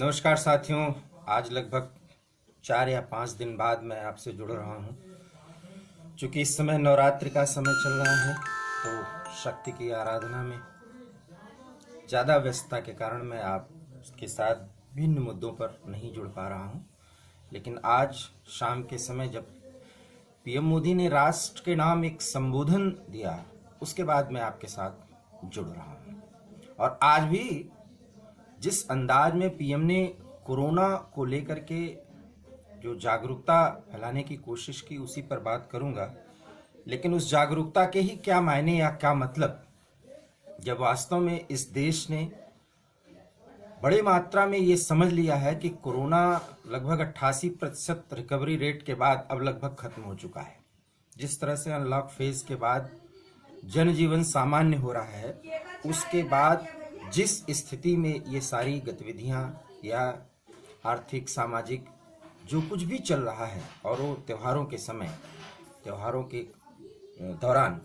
नमस्कार साथियों। आज लगभग 4 या 5 दिन बाद मैं आपसे जुड़ रहा हूँ। चूँकि इस समय नवरात्रि का समय चल रहा है तो शक्ति की आराधना में ज़्यादा व्यस्तता के कारण मैं आपके साथ भिन्न मुद्दों पर नहीं जुड़ पा रहा हूँ। लेकिन आज शाम के समय जब पीएम मोदी ने राष्ट्र के नाम एक संबोधन दिया, उसके बाद मैं आपके साथ जुड़ रहा हूँ। और आज भी जिस अंदाज में पीएम ने कोरोना को लेकर के जो जागरूकता फैलाने की कोशिश की, उसी पर बात करूंगा। लेकिन उस जागरूकता के ही क्या मायने या क्या मतलब, जब वास्तव में इस देश ने बड़ी मात्रा में ये समझ लिया है कि कोरोना लगभग 88% रिकवरी रेट के बाद अब लगभग खत्म हो चुका है। जिस तरह से अनलॉक फेज के बाद जनजीवन सामान्य हो रहा है, उसके बाद जिस स्थिति में ये सारी गतिविधियां या आर्थिक सामाजिक जो कुछ भी चल रहा है, और वो त्योहारों के समय, त्योहारों के दौरान,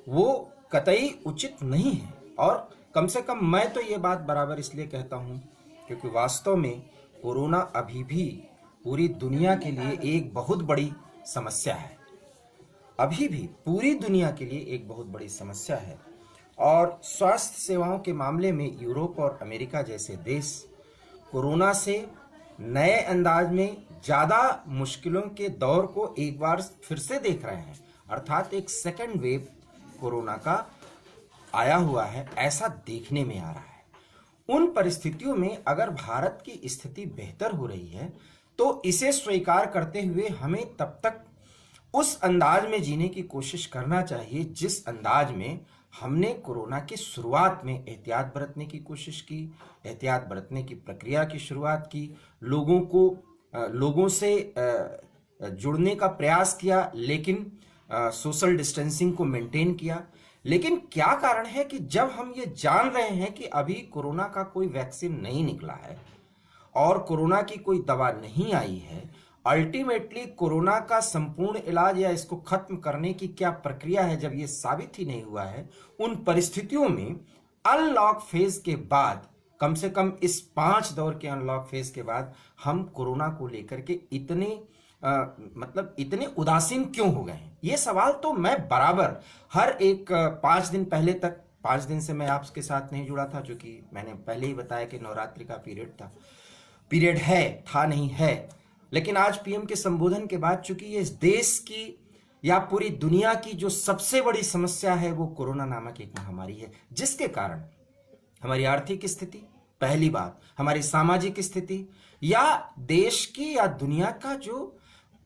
वो कतई उचित नहीं है। और कम से कम मैं तो ये बात बराबर इसलिए कहता हूँ क्योंकि वास्तव में कोरोना अभी भी पूरी दुनिया के लिए एक बहुत बड़ी समस्या है। अभी भी पूरी दुनिया के लिए एक बहुत बड़ी समस्या है। और स्वास्थ्य सेवाओं के मामले में यूरोप और अमेरिका जैसे देश कोरोना से नए अंदाज में ज़्यादा मुश्किलों के दौर को एक बार फिर से देख रहे हैं। अर्थात एक सेकेंड वेव कोरोना का आया हुआ है, ऐसा देखने में आ रहा है। उन परिस्थितियों में अगर भारत की स्थिति बेहतर हो रही है तो इसे स्वीकार करते हुए हमें तब तक उस अंदाज में जीने की कोशिश करना चाहिए जिस अंदाज में हमने कोरोना की शुरुआत में एहतियात बरतने की कोशिश की, एहतियात बरतने की प्रक्रिया की शुरुआत की, लोगों से जुड़ने का प्रयास किया, लेकिन सोशल डिस्टेंसिंग को मेंटेन किया। लेकिन क्या कारण है कि जब हम ये जान रहे हैं कि अभी कोरोना का कोई वैक्सीन नहीं निकला है और कोरोना की कोई दवा नहीं आई है, अल्टीमेटली कोरोना का संपूर्ण इलाज या इसको खत्म करने की क्या प्रक्रिया है, जब ये साबित ही नहीं हुआ है, उन परिस्थितियों में अनलॉक फेज के बाद, कम से कम इस 5 दौर के अनलॉक फेज के बाद, हम कोरोना को लेकर के इतने उदासीन क्यों हो गए हैं? ये सवाल तो मैं बराबर हर एक 5 दिन पहले तक, 5 दिन से मैं आपके साथ नहीं जुड़ा था, क्योंकि मैंने पहले ही बताया कि नवरात्रि का पीरियड था नहीं है। लेकिन आज पीएम के संबोधन के बाद, चूंकि ये इस देश की या पूरी दुनिया की जो सबसे बड़ी समस्या है वो कोरोना नामक एक महामारी है, जिसके कारण हमारी आर्थिक स्थिति, पहली बात हमारी सामाजिक स्थिति, या देश की या दुनिया का जो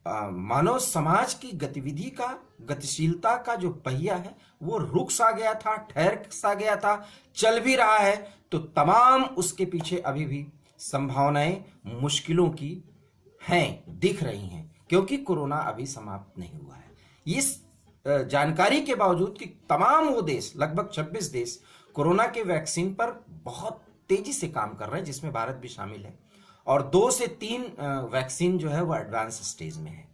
मानव समाज की गतिविधि का, गतिशीलता का जो पहिया है, वो रुक सा गया था, ठहर सा गया था। चल भी रहा है तो तमाम उसके पीछे अभी भी संभावनाएं मुश्किलों की हैं, दिख रही हैं, क्योंकि कोरोना अभी समाप्त नहीं हुआ है। इस जानकारी के बावजूद कि तमाम वो देश, लगभग 26 देश कोरोना के वैक्सीन पर बहुत तेजी से काम कर रहे हैं, जिसमें भारत भी शामिल है। और 2 से 3 वैक्सीन जो है वो एडवांस स्टेज में है।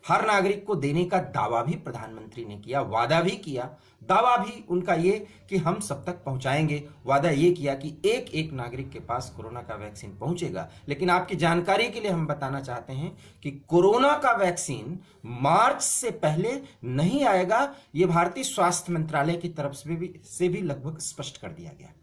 हर नागरिक को देने का दावा भी प्रधानमंत्री ने किया, वादा भी किया, दावा भी उनका ये कि हम सब तक पहुंचाएंगे, वादा ये किया कि एक एक नागरिक के पास कोरोना का वैक्सीन पहुंचेगा। लेकिन आपकी जानकारी के लिए हम बताना चाहते हैं कि कोरोना का वैक्सीन मार्च से पहले नहीं आएगा। ये भारतीय स्वास्थ्य मंत्रालय की तरफ से भी लगभग स्पष्ट कर दिया गया।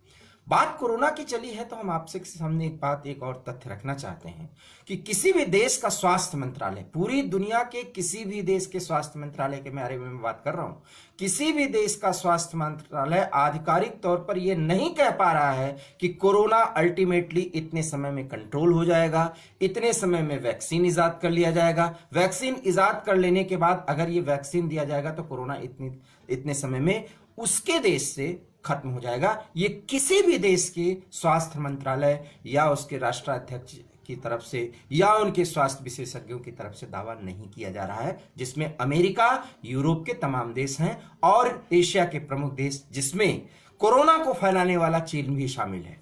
बात कोरोना की चली है तो हम आपसे सामने एक और तथ्य रखना चाहते हैं कि किसी भी देश का स्वास्थ्य मंत्रालय, पूरी दुनिया के किसी भी देश के स्वास्थ्य मंत्रालय के बारे में बात कर रहा हूं, किसी भी देश का स्वास्थ्य मंत्रालय आधिकारिक तौर पर यह नहीं कह पा रहा है कि कोरोना अल्टीमेटली इतने समय में कंट्रोल हो जाएगा, इतने समय में वैक्सीन इजाद कर लिया जाएगा, वैक्सीन इजाद कर लेने के बाद अगर ये वैक्सीन दिया जाएगा तो कोरोना इतने समय में उसके देश से खत्म हो जाएगा। ये किसी भी देश के स्वास्थ्य मंत्रालय या उसके राष्ट्राध्यक्ष की तरफ से या उनके स्वास्थ्य विशेषज्ञों की तरफ से दावा नहीं किया जा रहा है, जिसमें अमेरिका, यूरोप के तमाम देश हैं और एशिया के प्रमुख देश, जिसमें कोरोना को फैलाने वाला चीन भी शामिल है।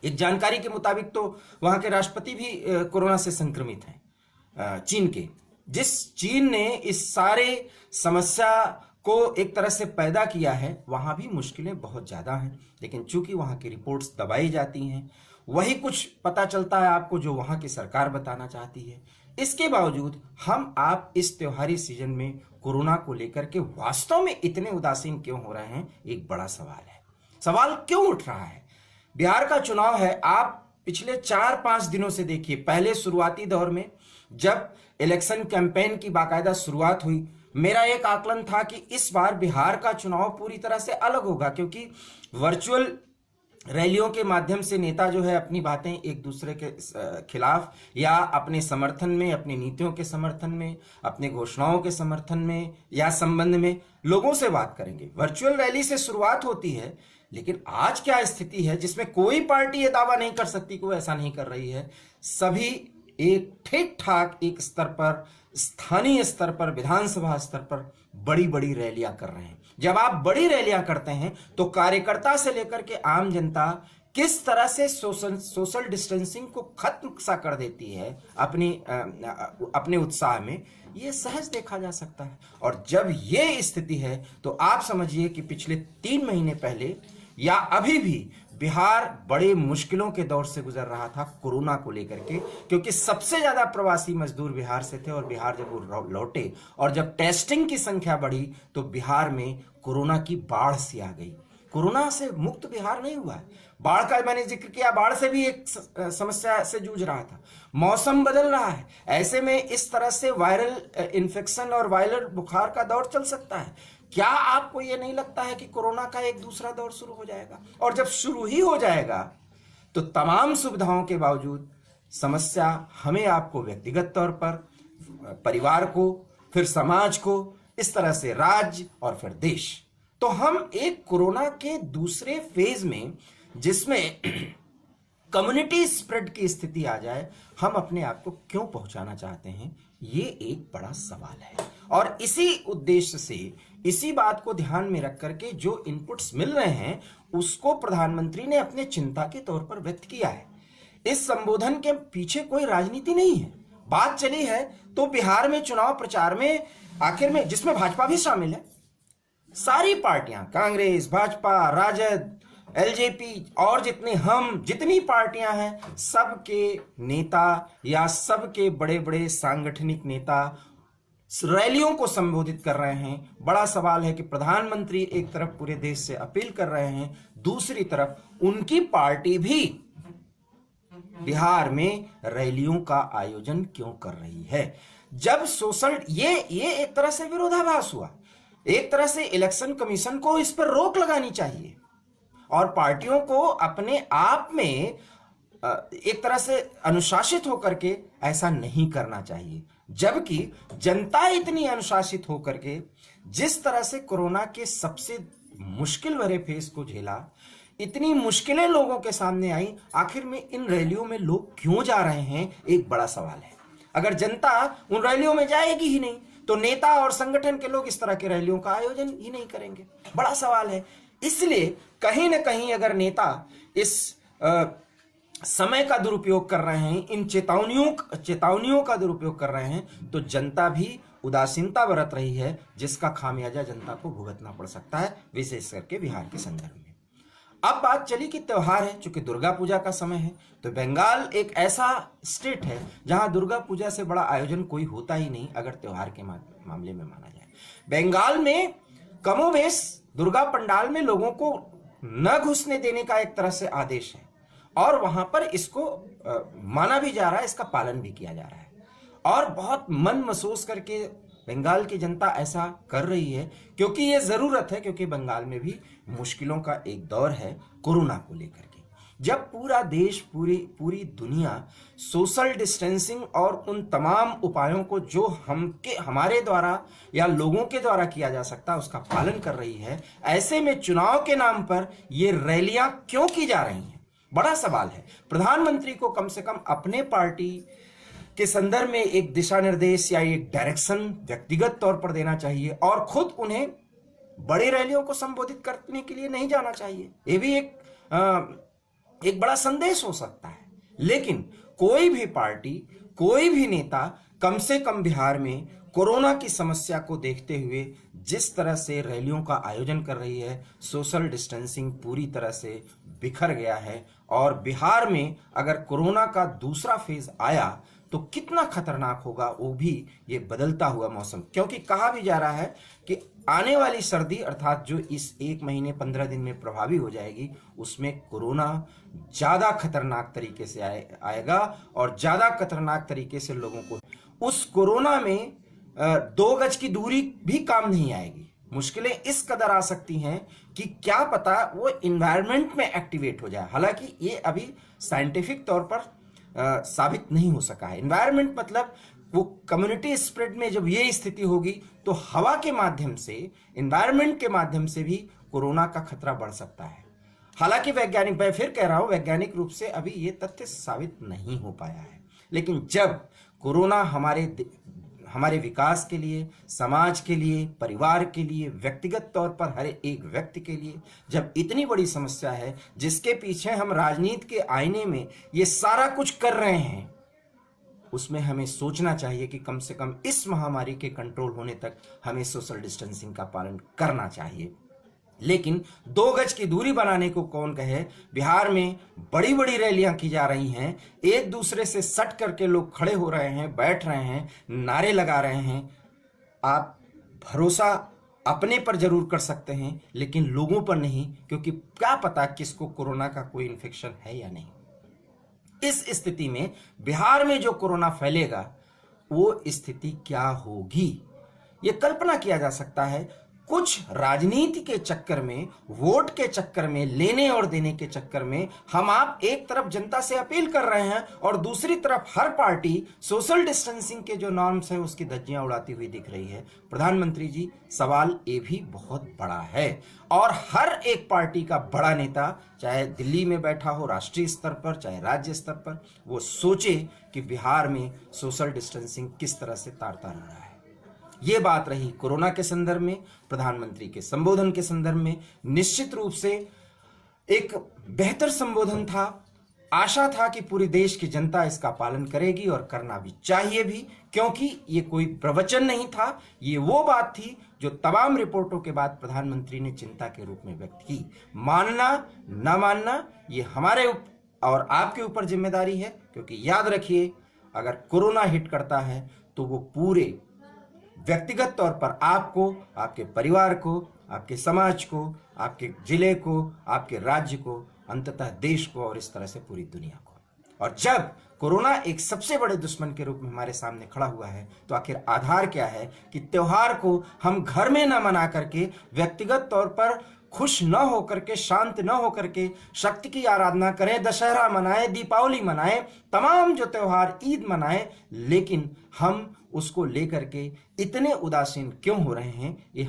एक जानकारी के मुताबिक तो वहां के राष्ट्रपति भी कोरोना से संक्रमित हैं, चीन के। जिस चीन ने इस सारे समस्या को एक तरह से पैदा किया है, वहां भी मुश्किलें बहुत ज्यादा हैं। लेकिन चूंकि वहां की रिपोर्ट्स दबाई जाती हैं, वही कुछ पता चलता है आपको जो वहां की सरकार बताना चाहती है। इसके बावजूद हम आप इस त्योहारी सीजन में कोरोना को लेकर के वास्तव में इतने उदासीन क्यों हो रहे हैं, एक बड़ा सवाल है। सवाल क्यों उठ रहा है? बिहार का चुनाव है, आप पिछले 4-5 दिनों से देखिए। पहले शुरुआती दौर में जब इलेक्शन कैंपेन की बाकायदा शुरुआत हुई, मेरा एक आकलन था कि इस बार बिहार का चुनाव पूरी तरह से अलग होगा, क्योंकि वर्चुअल रैलियों के माध्यम से नेता जो है अपनी बातें एक दूसरे के खिलाफ या अपने समर्थन में, अपनी नीतियों के समर्थन में, अपनी घोषणाओं के समर्थन में या संबंध में लोगों से बात करेंगे। वर्चुअल रैली से शुरुआत होती है, लेकिन आज क्या स्थिति है जिसमें कोई पार्टी ये दावा नहीं कर सकती कि वो ऐसा नहीं कर रही है। सभी एक ठीक ठाक एक स्तर पर, स्थानीय स्तर पर, विधानसभा स्तर पर बड़ी बड़ी रैलियां कर रहे हैं। जब आप बड़ी रैलियां करते हैं तो कार्यकर्ता से लेकर के आम जनता किस तरह से सोशल डिस्टेंसिंग को खत्म सा कर देती है अपने उत्साह में, ये सहज देखा जा सकता है। और जब ये स्थिति है तो आप समझिए कि पिछले 3 महीने पहले या अभी भी बिहार बड़े मुश्किलों के दौर से गुजर रहा था कोरोना को लेकर के, क्योंकि सबसे ज्यादा प्रवासी मजदूर बिहार से थे। और बिहार जब वो लौटे और जब टेस्टिंग की संख्या बढ़ी तो बिहार में कोरोना की बाढ़ सी आ गई। कोरोना से मुक्त बिहार नहीं हुआ है। बाढ़ का मैंने जिक्र किया, बाढ़ से भी एक समस्या से जूझ रहा था। मौसम बदल रहा है, ऐसे में इस तरह से वायरल इन्फेक्शन और वायरल बुखार का दौर चल सकता है। क्या आपको यह नहीं लगता है कि कोरोना का एक दूसरा दौर शुरू हो जाएगा? और जब शुरू ही हो जाएगा तो तमाम सुविधाओं के बावजूद समस्या हमें आपको व्यक्तिगत तौर पर, परिवार को, फिर समाज को, इस तरह से राज्य और फिर देश। तो हम एक कोरोना के दूसरे फेज में, जिसमें कम्युनिटी स्प्रेड की स्थिति आ जाए, हम अपने आप को क्यों पहुंचाना चाहते हैं, ये एक बड़ा सवाल है। और इसी उद्देश्य से, इसी बात को ध्यान में रख करके जो इनपुट्स मिल रहे हैं उसको प्रधानमंत्री ने अपने चिंता के तौर पर व्यक्त किया है। इस संबोधन के पीछे कोई राजनीति नहीं है। बात चली है तो बिहार में चुनाव प्रचार में आखिर में, जिसमें भाजपा भी शामिल है, सारी पार्टियां, कांग्रेस, भाजपा, राजद, एलजेपी और जितनी पार्टियां हैं, सबके नेता या सबके बड़े बड़े सांगठनिक नेता रैलियों को संबोधित कर रहे हैं। बड़ा सवाल है कि प्रधानमंत्री एक तरफ पूरे देश से अपील कर रहे हैं, दूसरी तरफ उनकी पार्टी भी बिहार में रैलियों का आयोजन क्यों कर रही है। जब ये एक तरह से विरोधाभास हुआ। एक तरह से इलेक्शन कमीशन को इस पर रोक लगानी चाहिए और पार्टियों को अपने आप में एक तरह से अनुशासित होकर के ऐसा नहीं करना चाहिए। जबकि जनता इतनी अनुशासित होकर के जिस तरह से कोरोना के सबसे मुश्किल भरे फेज को झेला, इतनी मुश्किलें लोगों के सामने आई, आखिर में इन रैलियों में लोग क्यों जा रहे हैं, एक बड़ा सवाल है। अगर जनता उन रैलियों में जाएगी ही नहीं तो नेता और संगठन के लोग इस तरह के रैलियों का आयोजन ही नहीं करेंगे। बड़ा सवाल है। इसलिए कहीं ना कहीं अगर नेता इस समय का दुरुपयोग कर रहे हैं, इन चेतावनियों का दुरुपयोग कर रहे हैं, तो जनता भी उदासीनता बरत रही है, जिसका खामियाजा जनता को भुगतना पड़ सकता है, विशेष करके बिहार के संदर्भ में। अब बात चली कि त्योहार है, चूंकि दुर्गा पूजा का समय है, तो बंगाल एक ऐसा स्टेट है जहां दुर्गा पूजा से बड़ा आयोजन कोई होता ही नहीं अगर त्योहार के मामले में माना जाए। बंगाल में कमोबेश दुर्गा पंडाल में लोगों को न घुसने देने का एक तरह से आदेश है और वहां पर इसको माना भी जा रहा है, इसका पालन भी किया जा रहा है। और बहुत मन महसूस करके बंगाल की जनता ऐसा कर रही है, क्योंकि ये जरूरत है, क्योंकि बंगाल में भी मुश्किलों का एक दौर है कोरोना को लेकर के। जब पूरा देश, पूरी दुनिया सोशल डिस्टेंसिंग और उन तमाम उपायों को जो हमारे द्वारा या लोगों के द्वारा किया जा सकता है उसका पालन कर रही है, ऐसे में चुनाव के नाम पर ये रैलियां क्यों की जा रही हैं, बड़ा सवाल है। प्रधानमंत्री को कम से कम अपने पार्टी के संदर्भ में एक दिशा निर्देश या एक डायरेक्शन व्यक्तिगत तौर पर देना चाहिए और खुद उन्हें बड़ी रैलियों को संबोधित करने के लिए नहीं जाना चाहिए। ये भी एक बड़ा संदेश हो सकता है। लेकिन कोई भी पार्टी, कोई भी नेता कम से कम बिहार में कोरोना की समस्या को देखते हुए जिस तरह से रैलियों का आयोजन कर रही है, सोशल डिस्टेंसिंग पूरी तरह से बिखर गया है। और बिहार में अगर कोरोना का दूसरा फेज आया तो कितना खतरनाक होगा वो भी ये बदलता हुआ मौसम, क्योंकि कहा भी जा रहा है कि आने वाली सर्दी अर्थात जो इस 1 महीने 15 दिन में प्रभावी हो जाएगी उसमें कोरोना ज्यादा खतरनाक तरीके से आएगा और ज्यादा खतरनाक तरीके से लोगों को उस कोरोना में 2 गज की दूरी भी काम नहीं आएगी। मुश्किलें इस कदर आ सकती हैं कि क्या पता वो इन्वायरमेंट में एक्टिवेट हो जाए। हालांकि ये अभी साइंटिफिक तौर पर साबित नहीं हो सका है। इन्वायरमेंट मतलब वो कम्युनिटी स्प्रेड में जब ये स्थिति होगी तो हवा के माध्यम से, इन्वायरमेंट के माध्यम से भी कोरोना का खतरा बढ़ सकता है। हालांकि वैज्ञानिक, मैं फिर कह रहा हूं, वैज्ञानिक रूप से अभी ये तथ्य साबित नहीं हो पाया है। लेकिन जब कोरोना हमारे विकास के लिए, समाज के लिए, परिवार के लिए, व्यक्तिगत तौर पर हर एक व्यक्ति के लिए जब इतनी बड़ी समस्या है जिसके पीछे हम राजनीति के आईने में ये सारा कुछ कर रहे हैं, उसमें हमें सोचना चाहिए कि कम से कम इस महामारी के कंट्रोल होने तक हमें सोशल डिस्टेंसिंग का पालन करना चाहिए। लेकिन 2 गज की दूरी बनाने को कौन कहे। बिहार में बड़ी बड़ी रैलियां की जा रही हैं, एक दूसरे से सट करके लोग खड़े हो रहे हैं, बैठ रहे हैं, नारे लगा रहे हैं। आप भरोसा अपने पर जरूर कर सकते हैं लेकिन लोगों पर नहीं, क्योंकि क्या पता किसको कोरोना का कोई इन्फेक्शन है या नहीं। इस स्थिति में बिहार में जो कोरोना फैलेगा वो स्थिति क्या होगी ये कल्पना किया जा सकता है। कुछ राजनीति के चक्कर में, वोट के चक्कर में, लेने और देने के चक्कर में हम आप एक तरफ जनता से अपील कर रहे हैं और दूसरी तरफ हर पार्टी सोशल डिस्टेंसिंग के जो नॉर्म्स है उसकी धज्जियां उड़ाती हुई दिख रही है। प्रधानमंत्री जी, सवाल ये भी बहुत बड़ा है और हर एक पार्टी का बड़ा नेता, चाहे दिल्ली में बैठा हो राष्ट्रीय स्तर पर, चाहे राज्य स्तर पर, वो सोचे कि बिहार में सोशल डिस्टेंसिंग किस तरह से तार तार हो रहा है। ये बात रही कोरोना के संदर्भ में, प्रधानमंत्री के संबोधन के संदर्भ में। निश्चित रूप से एक बेहतर संबोधन था। आशा था कि पूरे देश की जनता इसका पालन करेगी और करना भी चाहिए भी, क्योंकि ये कोई प्रवचन नहीं था, ये वो बात थी जो तमाम रिपोर्टों के बाद प्रधानमंत्री ने चिंता के रूप में व्यक्त की। मानना ना मानना ये हमारे और आपके ऊपर जिम्मेदारी है, क्योंकि याद रखिए अगर कोरोना हिट करता है तो वो पूरे व्यक्तिगत तौर पर आपको, आपके परिवार को, आपके समाज को, आपके जिले को, आपके राज्य को, अंततः देश को और इस तरह से पूरी दुनिया को। और जब कोरोना एक सबसे बड़े दुश्मन के रूप में हमारे सामने खड़ा हुआ है तो आखिर आधार क्या है कि त्योहार को हम घर में न मना करके, व्यक्तिगत तौर पर खुश न होकर के, शांत न होकर के शक्ति की आराधना करें, दशहरा मनाएं, दीपावली मनाएं, तमाम जो त्योहार, ईद मनाएं, लेकिन हम उसको लेकर के इतने उदासीन क्यों हो रहे हैं, ये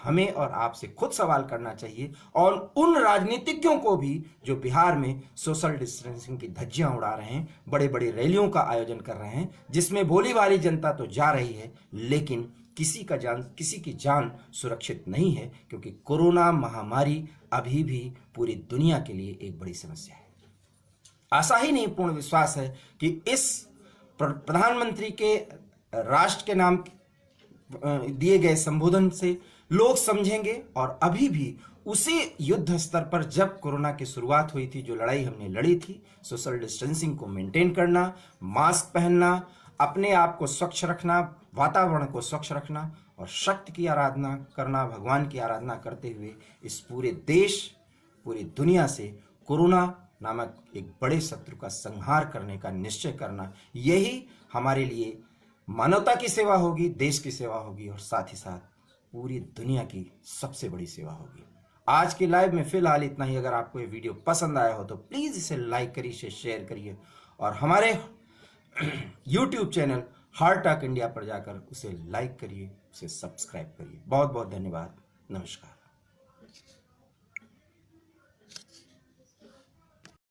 हमें और आपसे खुद सवाल करना चाहिए। और उन राजनीतिज्ञों को भी जो बिहार में सोशल डिस्टेंसिंग की धज्जियां उड़ा रहे हैं, बड़े बड़े रैलियों का आयोजन कर रहे हैं, जिसमें भोली भाली जनता तो जा रही है लेकिन किसी की जान सुरक्षित नहीं है, क्योंकि कोरोना महामारी अभी भी पूरी दुनिया के लिए एक बड़ी समस्या है। आशा ही नहीं, पूर्ण विश्वास है कि इस प्रधानमंत्री के राष्ट्र के नाम दिए गए संबोधन से लोग समझेंगे और अभी भी उसी युद्ध स्तर पर जब कोरोना की शुरुआत हुई थी, जो लड़ाई हमने लड़ी थी, सोशल डिस्टेंसिंग को मेंटेन करना, मास्क पहनना, अपने आप को स्वच्छ रखना, वातावरण को स्वच्छ रखना और शक्ति की आराधना करना, भगवान की आराधना करते हुए इस पूरे देश, पूरी दुनिया से कोरोना नामक एक बड़े शत्रु का संहार करने का निश्चय करना, यही हमारे लिए मानवता की सेवा होगी, देश की सेवा होगी और साथ ही साथ पूरी दुनिया की सबसे बड़ी सेवा होगी। आज के लाइव में फिलहाल इतना ही। अगर आपको ये वीडियो पसंद आया हो तो प्लीज़ इसे लाइक करिए, शेयर करिए और हमारे YouTube channel heart talk India पर जाकर उसे लाइक करिए, उसे सब्सक्राइब करिए। बहुत बहुत धन्यवाद। नमस्कार।